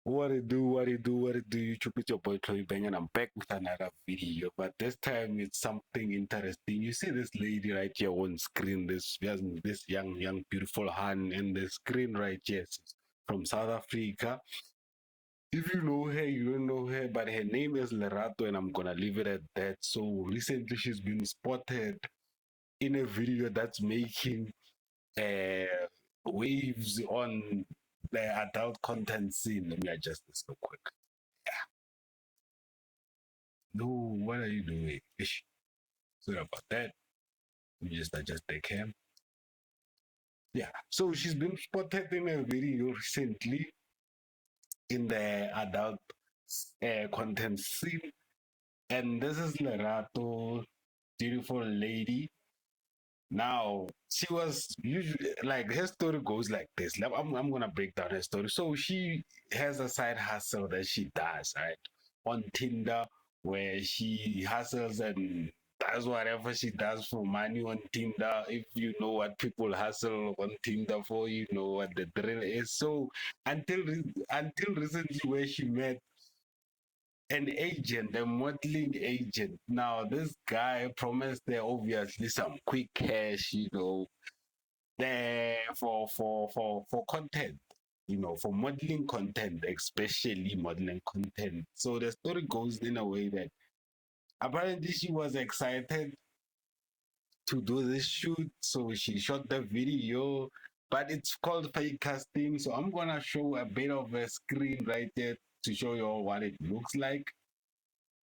What it do, YouTube, it's your boy Chloe Bang, and I'm back with another video. But this time it's something interesting. You see this lady right here on screen, this young, beautiful hand in the screen right here. She's from South Africa. If you know her, you don't know her, but her name is Lerato, and I'm gonna leave it at that. So recently she's been spotted in a video that's making uh, waves on the adult content scene. Let me adjust this real quick. No, what are you doing? Ish. Sorry about that. Let me just adjust the cam. Yeah. So she's been spotted in a video recently in the adult content scene. And this is Lerato, beautiful lady. Now, she was usually like her story goes like this. Like, I'm gonna break down her story. So she has a side hustle that she does, right? On Tinder, where she hustles and does whatever she does for money on Tinder. If you know what people hustle on Tinder for, you know what the drill is. So until recently, where she met an agent, a modeling agent. Now, this guy promised her obviously some quick cash, there for content, for modeling content, especially modeling content. So the story goes in a way that apparently she was excited to do this shoot, so she shot the video, but it's called fake casting. So I'm gonna show a bit of a screen right there to show you all what it looks like.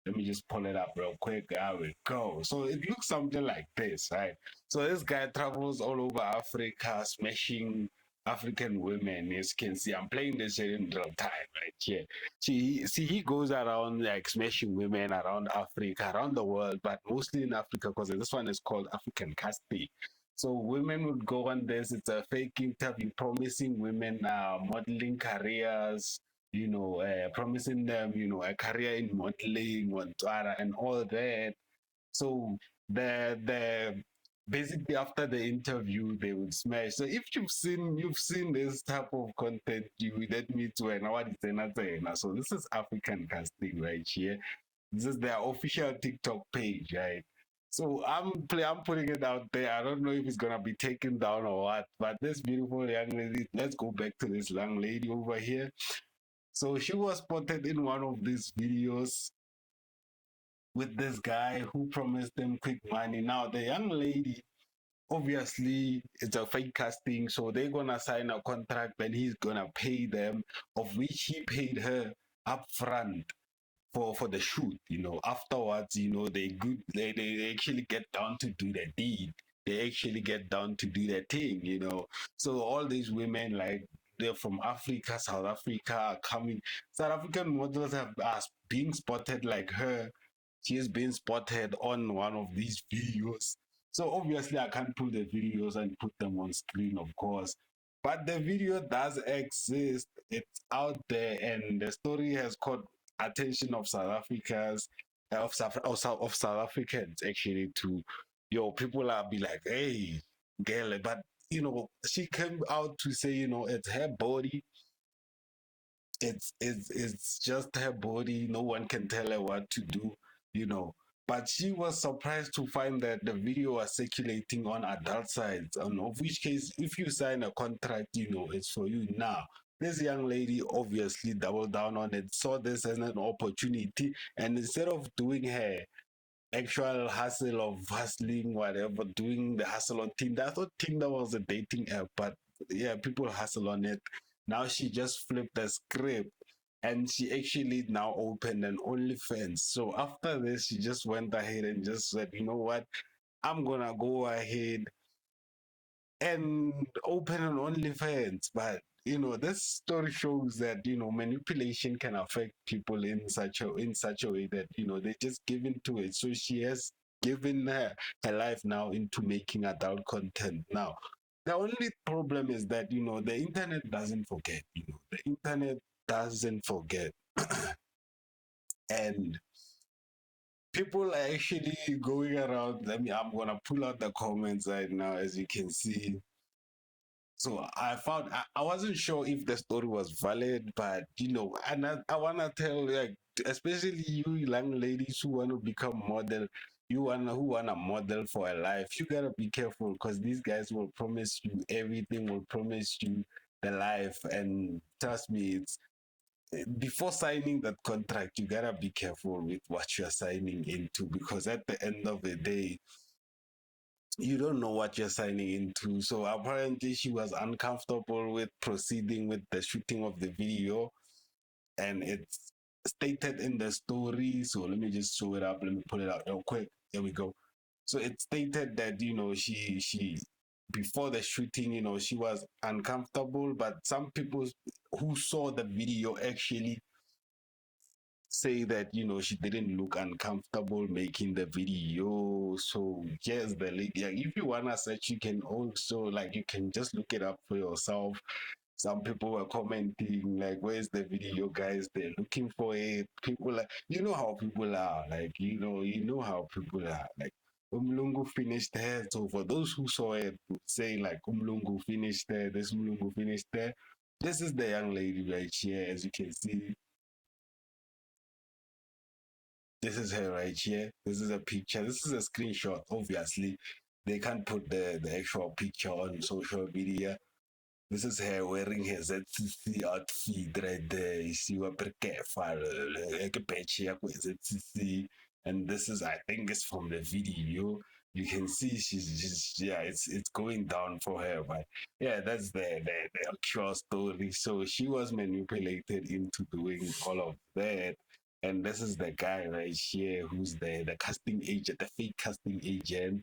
Let me just pull it up real quick. There we go. So it looks something like this, right? So this guy travels all over Africa, smashing African women. As you can see, I'm playing this in real time, right here. See, he goes around like smashing women around Africa, around the world, but mostly in Africa because this one is called African casting. So women would go on this. It's a fake interview promising women modeling careers, promising them, a career in modeling, and all that. So the basically after the interview they would smash. So if you've seen this type of content, you that means when what is another. So this is African casting right here. This is their official TikTok page, right? So I'm putting it out there. I don't know if it's gonna be taken down or what, but this beautiful young lady. Let's go back to this young lady over here. So she was spotted in one of these videos with this guy who promised them quick money. Now, the young lady, obviously, it's a fake casting, so they're gonna sign a contract and he's gonna pay them, of which he paid her upfront for the shoot. Afterwards, they actually get down to do the deed. They actually get down to do their thing. So all these women, like, they're from Africa, South Africa, are coming. South African models have being spotted like her. She has been spotted on one of these videos. So obviously I can't pull the videos and put them on screen, of course, but the video does exist. It's out there, and the story has caught attention of South Africans, of South Africans actually. To people are be like, hey, girl, but she came out to say, it's her body, it's just her body. No one can tell her what to do, you know. But she was surprised to find that the video was circulating on adult sites, and of which case, if you sign a contract, it's for you now. This young lady obviously doubled down on it, saw this as an opportunity, and instead of doing her actual hustle of hustling, whatever, doing the hustle on Tinder. I thought Tinder was a dating app, but yeah, people hustle on it. Now she just flipped the script and she actually now opened an OnlyFans. So after this, she just went ahead and just said, you know what? I'm gonna go ahead and open an OnlyFans. But this story shows that manipulation can affect people in such a way that they just give into it. So she has given her life now into making adult content. Now, the only problem is that the internet doesn't forget. The internet doesn't forget, and people are actually going around. I'm gonna pull out the comments right now, as you can see. So I found I wasn't sure if the story was valid, but and I wanna tell, like, especially you young ladies who want to become model, who wanna model for a life, you gotta be careful because these guys will promise you everything, will promise you the life, and trust me, it's before signing that contract, you gotta be careful with what you're signing into, because at the end of the day, you don't know what you're signing into. So apparently, she was uncomfortable with proceeding with the shooting of the video, and it's stated in the story. So let me just show it up. Let me pull it out real quick. There we go. So it stated that she before the shooting, she was uncomfortable, but some people who saw the video actually say that she didn't look uncomfortable making the video. So yes, the lady, yeah, if you wanna search, you can also, like, you can just look it up for yourself. Some people were commenting like, where's the video, guys? They're looking for it. People are, how people are, like, how people are, like, Umlungu finished there. So for those who saw it, would say like, Umlungu finished there, this Umlungu finished there. This is the young lady right here, as you can see. This is her right here. This is a picture. This is a screenshot. Obviously, they can't put the actual picture on social media. This is her wearing her ZCC outfit right there. You see what ZCC. And this is, I think it's from the video. You can see she's just, yeah, it's going down for her. But yeah, that's the actual story. So she was manipulated into doing all of that. And this is the guy right here who's the casting agent, the fake casting agent.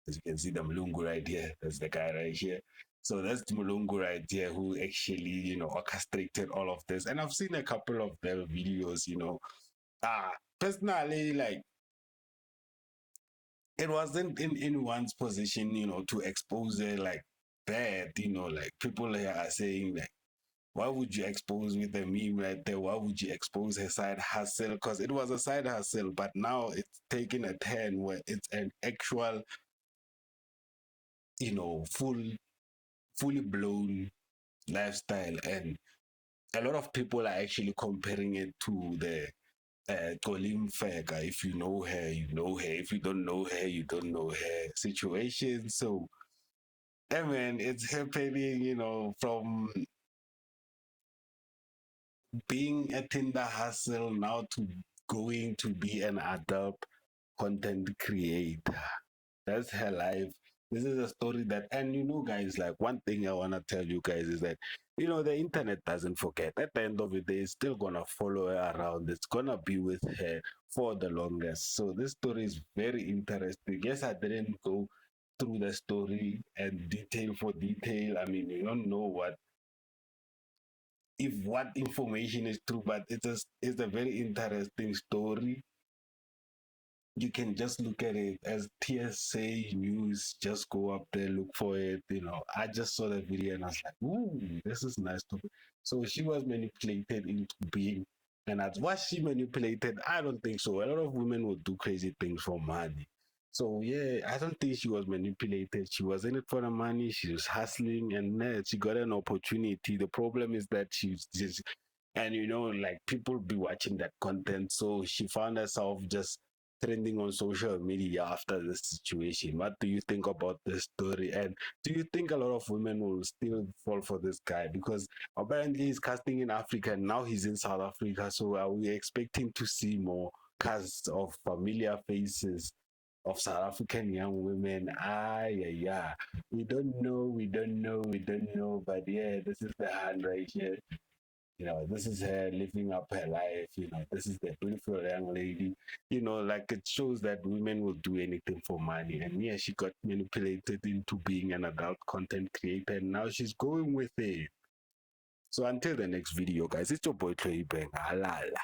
As you can see, the Mulungu right here. That's the guy right here. So that's the Mulungu right here who actually, orchestrated all of this. And I've seen a couple of their videos, personally, like, it wasn't in anyone's position, to expose it like that, like, people here are saying, like, why would you expose with a meme right there? Why would you expose her side hustle? Because it was a side hustle, but now it's taking a turn where it's an actual, fully blown lifestyle. And a lot of people are actually comparing it to the Colin Faker. If you know her, you know her. If you don't know her, you don't know her situation. So, I mean, it's happening, from being a Tinder hustle now to going to be an adult content creator. That's her life. This is a story that, and guys, like, one thing I want to tell you guys is that, the internet doesn't forget. At the end of the day, it's still going to follow her around. It's going to be with her for the longest. So this story is very interesting. Yes, I didn't go through the story and detail for detail. I mean, you don't know what information is true, but it's a very interesting story. You can just look at it as TSA news. Just go up there, look for it. I just saw the video and I was like, "Ooh, this is nice." So she was manipulated into being, and that's why she manipulated. I don't think so. A lot of women would do crazy things for money. So yeah, I don't think she was manipulated. She was in it for the money. She was hustling, and she got an opportunity. The problem is that she's just, and like, people be watching that content. So she found herself just trending on social media after this situation. What do you think about this story? And do you think a lot of women will still fall for this guy? Because apparently he's casting in Africa and now he's in South Africa. So are we expecting to see more casts of familiar faces of South African young women? Yeah. We don't know. But yeah, this is the hand right here. This is her living up her life. This is the beautiful young lady. Like, it shows that women will do anything for money. And yeah, she got manipulated into being an adult content creator. And now she's going with it. So until the next video, guys, it's your boy Troy Bang. Halala.